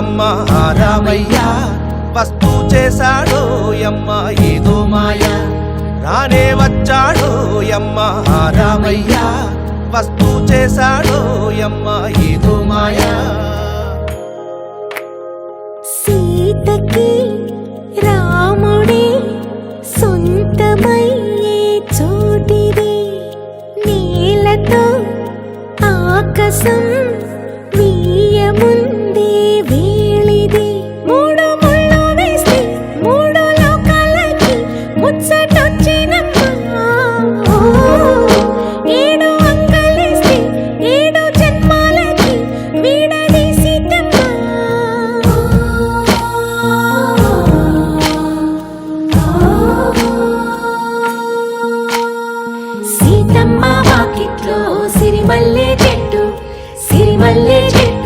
అమ్మ రామయ్య వస్తూ చేశాడో యమ్మ ఏదో మాయ రానే వచ్చాడో యమ్మ రామయ్య వస్తూ చేశాడో యమ్మ ఏదో మాయ సీతకి రాముడే సొంతమయ్యే చోటిది నీలతో ఆకాశం వీయముందే వేళిది మూడు ముళ్ళు వేస్తే మూడు లోకాలకి ముచ్చటొచ్చినమ్మా ఏడు అంకలేస్తే ఏడు జన్మాలకి వీడదీసితమ్మా సీతమ్మ వాకిట్లో సిరిమల్లె చెట్టు సిరిమల్లె చెట్టు